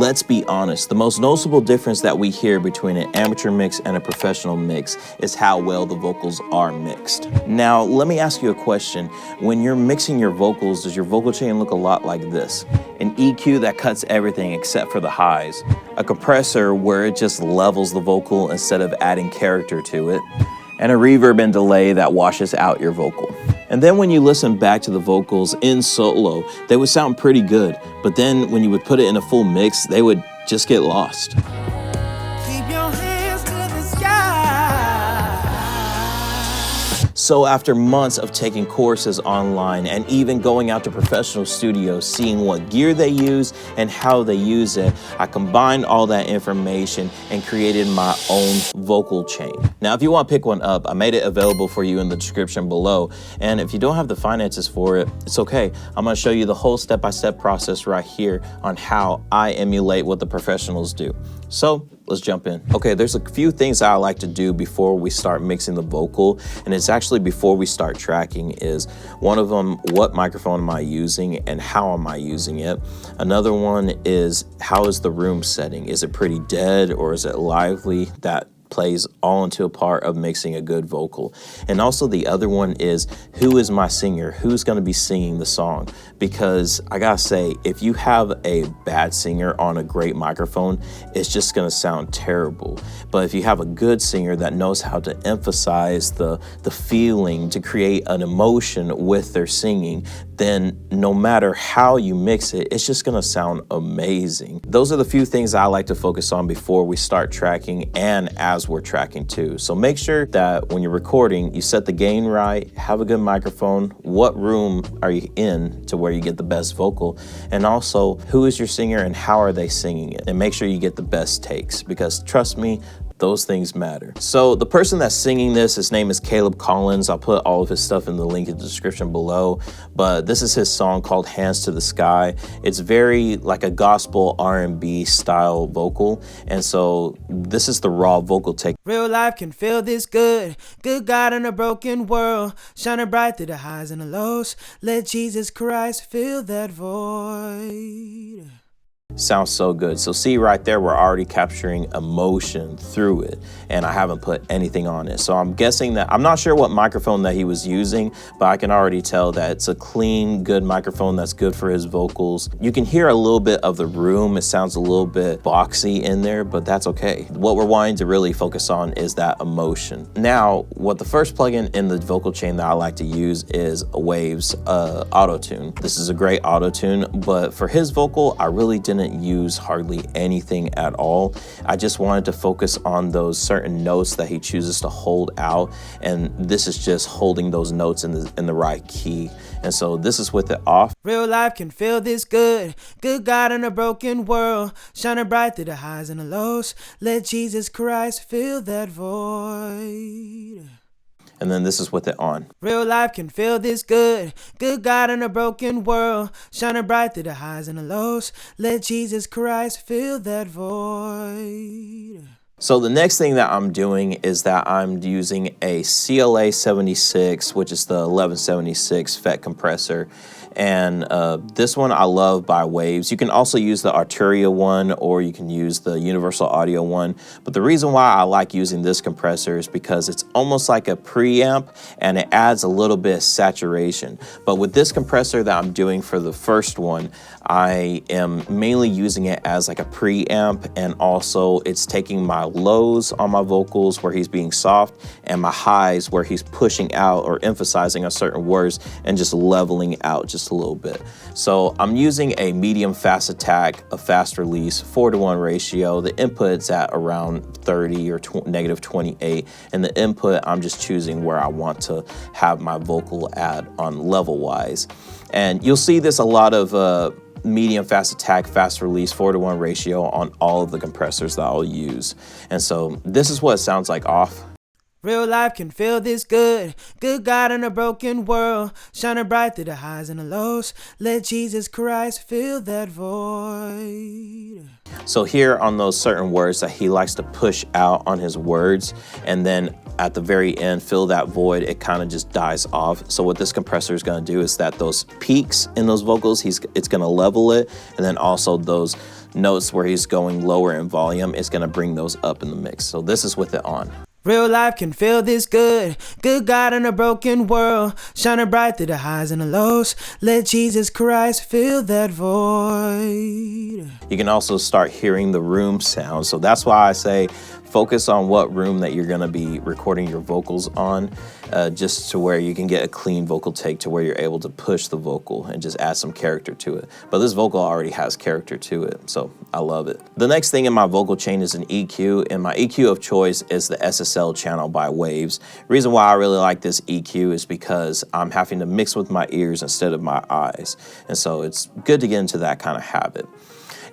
Let's be honest, the most noticeable difference that we hear between an amateur mix and a professional mix is how well the vocals are mixed. Now, let me ask you a question. When you're mixing your vocals, does your vocal chain look a lot like this? An EQ that cuts everything except for the highs, a compressor where it just levels the vocal instead of adding character to it, and a reverb and delay that washes out your vocal. And then when you listen back to the vocals in solo, they would sound pretty good, but then when you would put it in a full mix, they would just get lost. Keep your hands to the sky. So after months of taking courses online and even going out to professional studios, seeing what gear they use and how they use it, I combined all that information and created my own vocal chain. Now, if you want to pick one up, I made it available for you in the description below. And if you don't have the finances for it, it's okay. I'm going to show you the whole step-by-step process right here on how I emulate what the professionals do. So let's jump in. Okay, there's a few things I like to do before we start mixing the vocal, and it's actually before we start tracking. Is one of them, what microphone am I using and how am I using it? Another one is, how is the room setting? Is it pretty dead or is it lively? That plays all into a part of mixing a good vocal. And also the other one is, who is my singer? Who's going to be singing the song? Because I gotta say, if you have a bad singer on a great microphone, it's just going to sound terrible. But if you have a good singer that knows how to emphasize the feeling, to create an emotion with their singing, then no matter how you mix it, it's just gonna sound amazing. Those are the few things I like to focus on before we start tracking and as we're tracking too. So make sure that when you're recording, you set the gain right, have a good microphone, what room are you in to where you get the best vocal, and also who is your singer and how are they singing it, and make sure you get the best takes, because trust me, those things matter. So the person that's singing this, his name is Caleb Collins. I'll put all of his stuff in the link in the description below, but this is his song called Hands to the Sky. It's very like a gospel R&B style vocal, and so this is the raw vocal take. Real life can feel this good. Good God in a broken world, shining bright through the highs and the lows. Let Jesus Christ fill that void. Sounds so good. So see right there, we're already capturing emotion through it, and I haven't put anything on it. So I'm guessing that, I'm not sure what microphone that he was using, but I can already tell that it's a clean, good microphone that's good for his vocals. You can hear a little bit of the room. It sounds a little bit boxy in there, but that's okay. What we're wanting to really focus on is that emotion. Now, what the first plugin in the vocal chain that I like to use is Waves Auto-Tune. This is a great auto-tune, but for his vocal, I really didn't use hardly anything at all. I just wanted to focus on those certain notes that he chooses to hold out, and this is just holding those notes in the right key. And so this is with it off. Real life can feel this good. Good God in a broken world, shining bright through the highs and the lows. Let Jesus Christ fill that void. And then this is with it on. Real life can feel this good. Good God in a broken world, shining bright through the highs and the lows. Let Jesus Christ fill that void. So the next thing that I'm doing is that I'm using a CLA 76, which is the 1176 FET compressor. And this one I love by Waves. You can also use the Arturia one, or you can use the Universal Audio one. But the reason why I like using this compressor is because it's almost like a preamp, and it adds a little bit of saturation. But with this compressor that I'm doing for the first one, I am mainly using it as like a preamp, and also it's taking my lows on my vocals where he's being soft, and my highs where he's pushing out or emphasizing on certain words and just leveling out just a little bit. So I'm using a medium fast attack, a fast release, 4:1 ratio. The input's at around 30 or -28, and the input I'm just choosing where I want to have my vocal at on level wise. And you'll see this a lot of medium fast attack, fast release, 4:1 ratio on all of the compressors that I'll use. And so this is what it sounds like off. Real life can feel this good. Good God in a broken world, shining bright through the highs and the lows. Let Jesus Christ fill that void. So here on those certain words that he likes to push out on his words, and then at the very end, fill that void, it kind of just dies off. So what this compressor is going to do is that those peaks in those vocals, it's going to level it, and then also those notes where he's going lower in volume, it's going to bring those up in the mix. So this is with it on. Real life can feel this good. Good God in a broken world, shining bright through the highs and the lows. Let Jesus Christ fill that void. You can also start hearing the room sound. So that's why I say focus on what room that you're going to be recording your vocals on, just to where you can get a clean vocal take to where you're able to push the vocal and just add some character to it. But this vocal already has character to it, so I love it. The next thing in my vocal chain is an EQ, and my EQ of choice is the SSL channel by Waves. Reason why I really like this EQ is because I'm having to mix with my ears instead of my eyes, and so it's good to get into that kind of habit.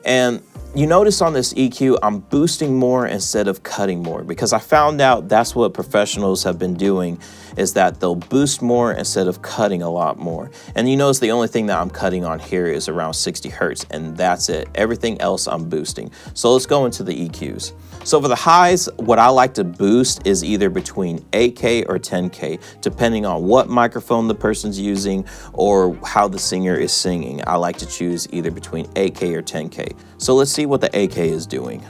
And you notice on this EQ, I'm boosting more instead of cutting more, because I found out that's what professionals have been doing, is that they'll boost more instead of cutting a lot more. And you notice the only thing that I'm cutting on here is around 60 hertz, and that's it. Everything else I'm boosting. So let's go into the EQs. So for the highs, what I like to boost is either between 8K or 10K, depending on what microphone the person's using or how the singer is singing. I like to choose either between 8K or 10K. So let's see what the 8K is doing.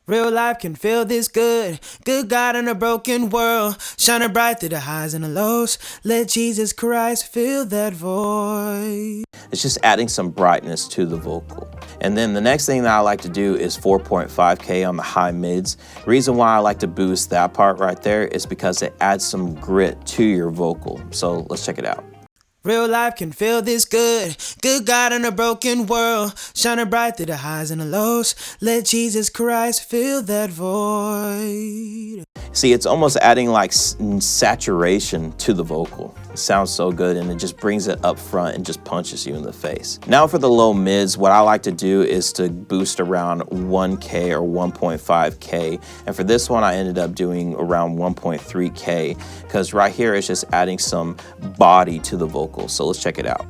Real life can feel this good. Good God in a broken world, shining bright through the highs and the lows. Let Jesus Christ fill that void. It's just adding some brightness to the vocal. And then the next thing that I like to do is 4.5K on the high mids. Reason why I like to boost that part right there is because it adds some grit to your vocal. So let's check it out. Real life can feel this good. Good God in a broken world, shining bright through the highs and the lows. Let Jesus Christ fill that void. See, it's almost adding like saturation to the vocal. It sounds so good, and it just brings it up front and just punches you in the face. Now for the low mids, what I like to do is to boost around 1K or 1.5K. And for this one, I ended up doing around 1.3K, because right here it's just adding some body to the vocal. So let's check it out.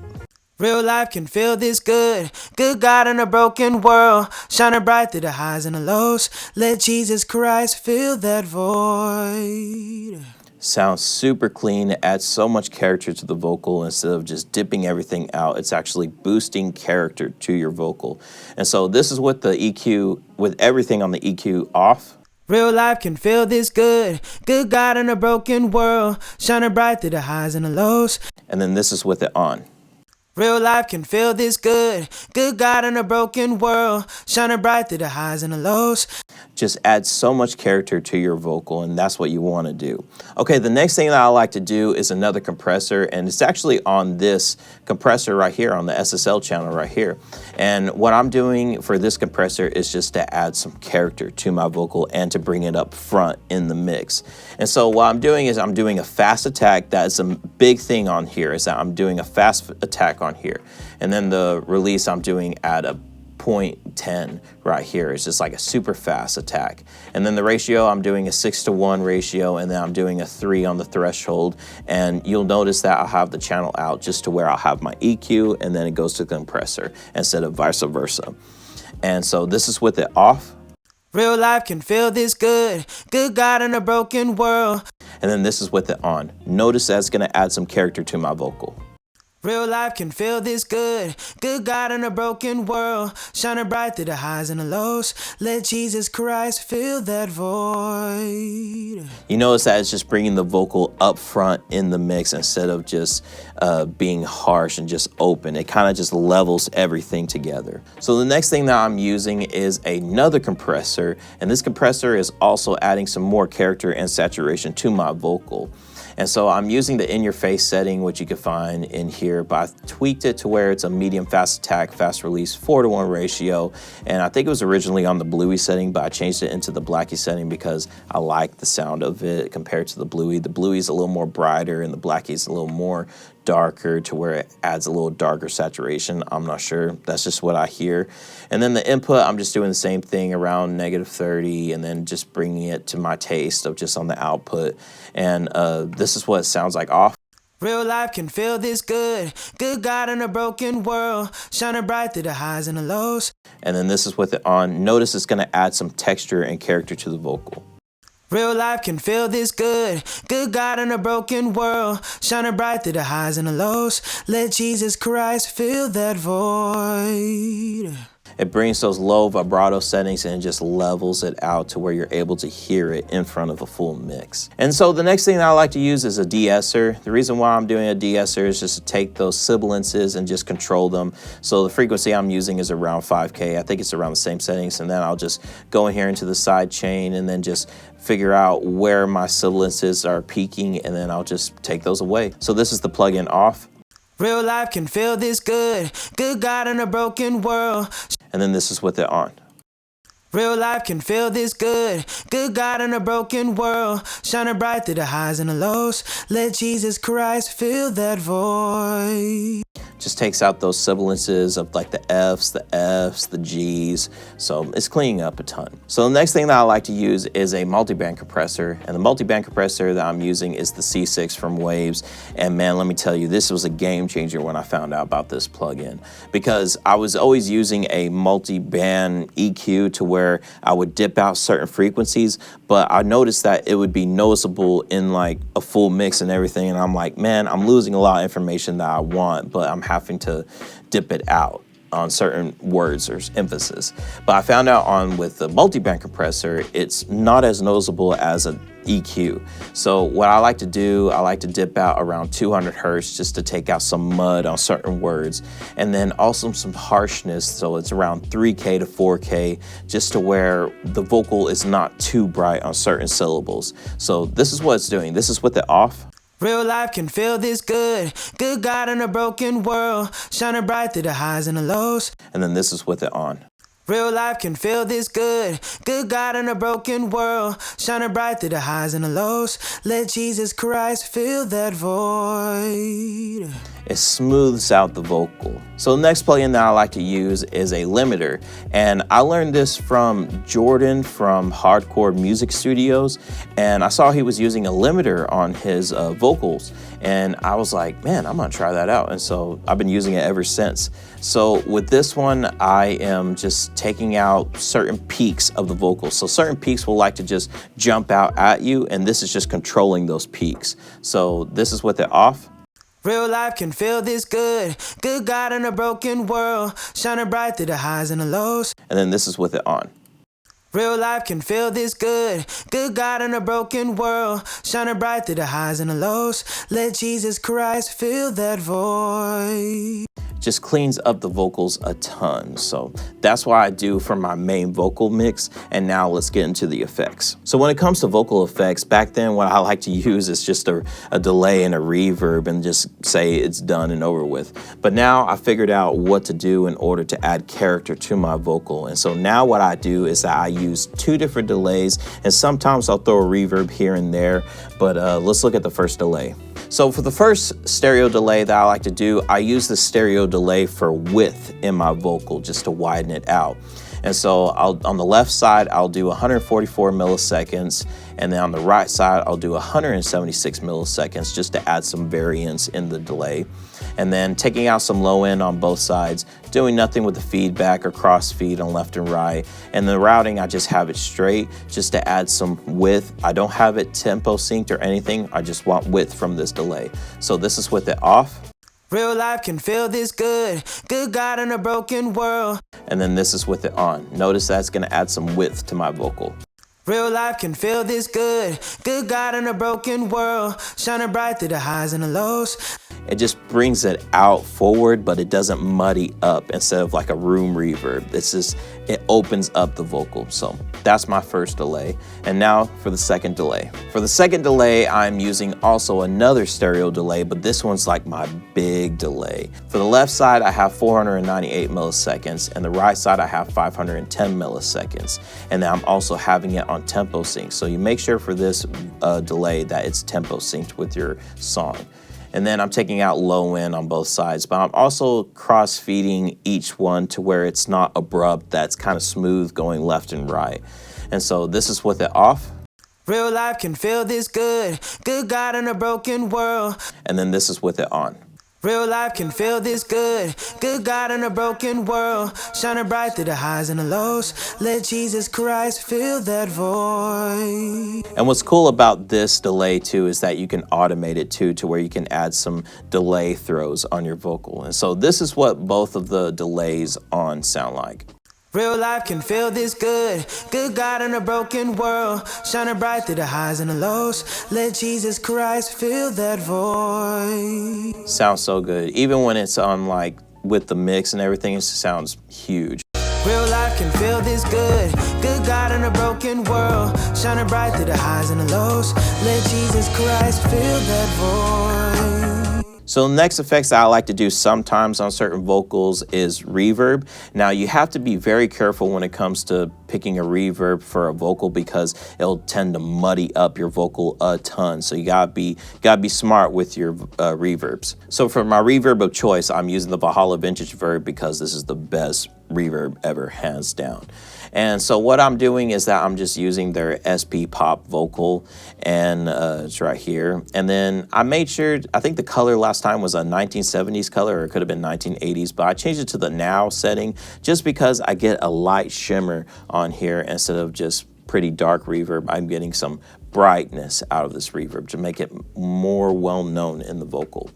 Real life can feel this good. Good God in a broken world, shining bright through the highs and the lows. Let Jesus Christ fill that void. Sounds super clean. It adds so much character to the vocal. Instead of just dipping everything out, it's actually boosting character to your vocal. And so this is with the EQ, with everything on the EQ off. Real life can feel this good. Good God in a broken world, shining bright through the highs and the lows. And then this is with it on. Real life can feel this good. Good God in a broken world, shining bright through the highs and the lows. Just adds so much character to your vocal, and that's what you want to do. Okay, the next thing that I like to do is another compressor, and it's actually on this compressor right here, on the SSL channel right here. And what I'm doing for this compressor is just to add some character to my vocal and to bring it up front in the mix. And so what I'm doing is I'm doing a fast attack. That's a big thing on here, is that I'm doing a fast attack on here. And then the release I'm doing at a 0.10 right here. It's just like a super fast attack. And then the ratio, I'm doing a 6:1 ratio, and then I'm doing a 3 on the threshold. And you'll notice that I'll have the channel out just to where I'll have my EQ, and then it goes to the compressor instead of vice versa. And so this is with it off. Real life can feel this good. Good God in a broken world. And then this is with it on. Notice that's gonna add some character to my vocal. Real life can feel this good. Good God in a broken world, shining bright through the highs and the lows. Let Jesus Christ fill that void. You notice that it's just bringing the vocal up front in the mix instead of just being harsh and just open. It kind of just levels everything together. So the next thing that I'm using is another compressor, and this compressor is also adding some more character and saturation to my vocal. And so I'm using the in-your-face setting, which you can find in here, but I've tweaked it to where it's a medium fast attack, fast release, 4:1 ratio. And I think it was originally on the Bluey setting, but I changed it into the Blackie setting because I like the sound of it compared to the Bluey. The Bluey's a little more brighter and the Blackie's a little more darker, to where it adds a little darker saturation. I'm not sure, that's just what I hear. And then the input, I'm just doing the same thing around -30, and then just bringing it to my taste of just on the output. And this is what it sounds like off. Real life can feel this good. Good God in a broken world, shining bright through the highs and the lows. And then this is with it on. Notice it's gonna add some texture and character to the vocal. Real life can feel this good. Good God in a broken world, shining bright through the highs and the lows. Let Jesus Christ fill that void. It brings those low vibrato settings and just levels it out to where you're able to hear it in front of a full mix. And so the next thing that I like to use is a de-esser. The reason why I'm doing a de-esser is just to take those sibilances and just control them. So the frequency I'm using is around 5K. I think it's around the same settings. And then I'll just go in here into the side chain and then just figure out where my sibilances are peaking, and then I'll just take those away. So this is the plugin off. Real life can feel this good. Good God in a broken world. And then this is with it on. Real life can feel this good. Good God in a broken world. Shining bright through the highs and the lows. Let Jesus Christ fill that void. Just takes out those sibilances of like the F's, the G's. So it's cleaning up a ton. So the next thing that I like to use is a multiband compressor. And the multiband compressor that I'm using is the C6 from Waves. And man, let me tell you, this was a game changer when I found out about this plugin, because I was always using a multiband EQ to where I would dip out certain frequencies, but I noticed that it would be noticeable in like a full mix and everything. And I'm like, man, I'm losing a lot of information that I want, but I'm having to dip it out on certain words or emphasis. But I found out with the multiband compressor, it's not as noticeable as an EQ. So what I like to do, I like to dip out around 200 hertz just to take out some mud on certain words, and then also some harshness, so it's around 3K to 4K, just to where the vocal is not too bright on certain syllables. So this is what it's doing. This is with it off. Real life can feel this good. Good God in a broken world. Shining bright through the highs and the lows. And then this is with it on. Real life can feel this good. Good God in a broken world. Shining bright through the highs and the lows. Let Jesus Christ fill that void. It smooths out the vocal. So the next plugin that I like to use is a limiter. And I learned this from Jordan from Hardcore Music Studios. And I saw he was using a limiter on his vocals. And I was like, man, I'm gonna try that out. And so I've been using it ever since. So with this one, I am just taking out certain peaks of the vocals. So certain peaks will like to just jump out at you, and this is just controlling those peaks. So this is with it off. Real life can feel this good. Good God in a broken world. Shining bright through the highs and the lows. And then this is with it on. Real life can feel this good. Good God in a broken world. Shining bright through the highs and the lows. Let Jesus Christ fill that void. Just cleans up the vocals a ton. So that's what I do for my main vocal mix. And now let's get into the effects. So when it comes to vocal effects, back then what I like to use is just a delay and a reverb and just say it's done and over with. But now I figured out what to do in order to add character to my vocal. And so now what I do is that I use 2 different delays, and sometimes I'll throw a reverb here and there. But let's look at the first delay. So for the first stereo delay that I like to do, I use the stereo delay for width in my vocal just to widen it out. And so on the left side, I'll do 144 milliseconds. And then on the right side, I'll do 176 milliseconds just to add some variance in the delay. And then taking out some low end on both sides, doing nothing with the feedback or cross feed on left and right. And the routing, I just have it straight just to add some width. I don't have it tempo synced or anything. I just want width from this delay. So this is with it off. Real life can feel this good. Good God in a broken world. And then this is with it on. Notice that's gonna add some width to my vocal. Real life can feel this good. Good God in a broken world. Shining bright through the highs and the lows. It just brings it out forward, but it doesn't muddy up instead of like a room reverb. It's just, it opens up the vocal. So that's my first delay. And now for the second delay. For the second delay, I'm using also another stereo delay, but this one's like my big delay. For the left side, I have 498 milliseconds, and the right side, I have 510 milliseconds. And then I'm also having it on tempo sync. So you make sure for this delay that it's tempo synced with your song. And then I'm taking out low end on both sides, but I'm also cross feeding each one to where it's not abrupt, that's kind of smooth going left and right. And so this is with it off. Real life can feel this good. Good God in a broken world. And then this is with it on. Real life can feel this good. Good God in a broken world. Shining bright through the highs and the lows. Let Jesus Christ fill that void. And what's cool about this delay too is that you can automate it too, to where you can add some delay throws on your vocal. And so this is what both of the delays on sound like. Real life can feel this good. Good God in a broken world. Shining bright through the highs and the lows. Let Jesus Christ fill that void. Sounds so good. Even when it's on like with the mix and everything, it sounds huge. Real life can feel this good. Good God in a broken world. Shining bright through the highs and the lows. Let Jesus Christ fill that void. So the next effects that I like to do sometimes on certain vocals is reverb. Now you have to be very careful when it comes to picking a reverb for a vocal because it'll tend to muddy up your vocal a ton. So you gotta be smart with your reverbs. So for my reverb of choice, I'm using the Valhalla Vintage Verb because this is the best reverb ever, hands down. And so what I'm doing is that I'm just using their SP Pop vocal, and it's right here. And then I made sure, I think the color last time was a 1970s color, or it could have been 1980s, but I changed it to the now setting just because I get a light shimmer on here instead of just pretty dark reverb. I'm getting some brightness out of this reverb to make it more well known in the vocal.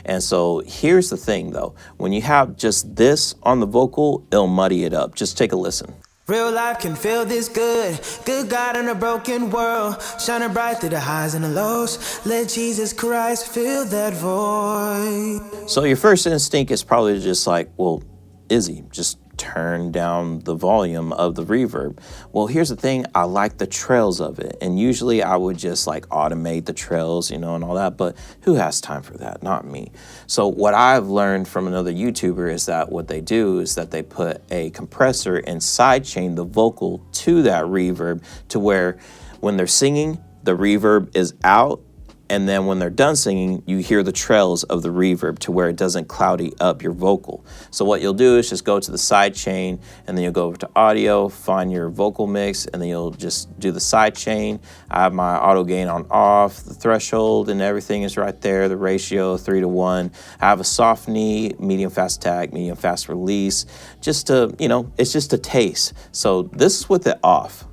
And so here's the thing though, when you have just this on the vocal, it'll muddy it up. Just take a listen. Real life can feel this good. Good God in a broken world. Shining bright through the highs and the lows. Let Jesus Christ fill that void. So your first instinct is probably just like, well, Izzy, just turn down the volume of the reverb. Well, here's the thing, I like the trails of it. And usually I would just like automate the trails, you know, and all that, but who has time for that? Not me. So what I've learned from another YouTuber is that what they do is that they put a compressor and sidechain the vocal to that reverb to where when they're singing, the reverb is out. And then when they're done singing, you hear the trails of the reverb to where it doesn't cloudy up your vocal. So what you'll do is just go to the side chain and then you'll go over to audio, find your vocal mix, and then you'll just do the side chain. I have my auto gain on off, the threshold and everything is right there, the ratio 3:1. I have a soft knee, medium fast attack, medium fast release, just to, you know, it's just a taste. So this is with it off.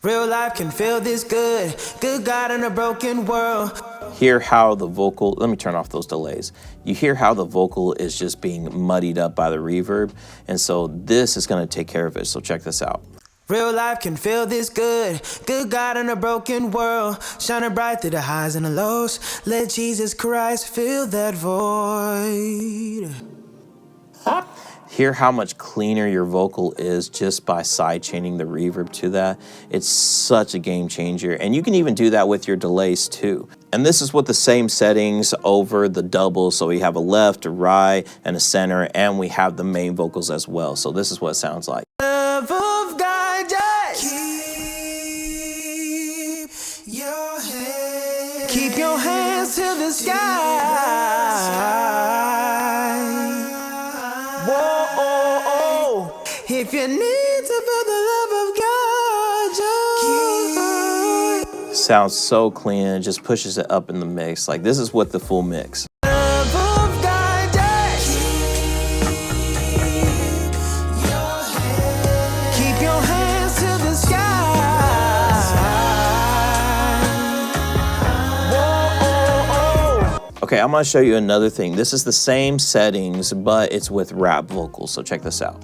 Real life can feel this good. Good God in a broken world. Hear how the vocal, let me turn off those delays. You hear how the vocal is just being muddied up by the reverb. And so this is gonna take care of it. So check this out. Real life can feel this good. Good God in a broken world. Shining bright through the highs and the lows. Let Jesus Christ fill that void. Hear how much cleaner your vocal is just by sidechaining the reverb to that. It's such a game changer. And you can even do that with your delays too. And this is with the same settings over the double. So we have a left, a right, and a center, and we have the main vocals as well. So this is what it sounds like. Love of God, just keep your hands to the sky. If you need to feel the love of God, just sounds so clean, it just pushes it up in the mix. Like this is with the full mix. Love of God, just keep your hands to the sky. Okay, I'm gonna show you another thing. This is the same settings, but it's with rap vocals. So check this out.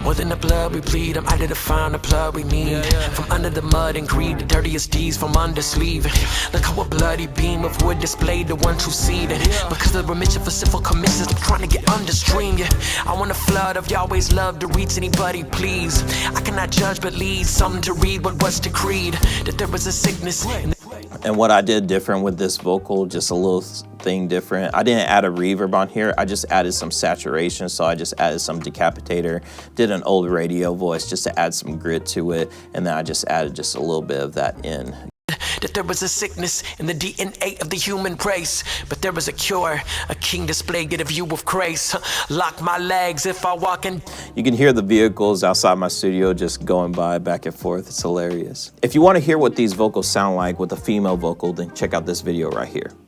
More than the blood we bleed, I'm out to find the blood we need. From under the mud and greed, the dirtiest deeds from under sleeve. Look how a bloody beam of wood displayed the one true seed. Because of the remission for sinful commissions, I'm trying to get understream. Yeah, I want a flood of Yahweh's love to reach anybody, please. I cannot judge but lead some to read what was decreed. That there was a sickness. And what I did different with this vocal, just a little thing different. I didn't add a reverb on here. I just added some saturation. So I just added some decapitator, did an old radio voice just to add some grit to it. And then I just added just a little bit of that in. That there was a sickness in the DNA of the human race, but there was a cure, a king displayed it a view of grace. Lock my legs if I walk in. You can hear the vehicles outside my studio just going by back and forth. It's hilarious. If you want to hear what these vocals sound like with a female vocal, then check out this video right here.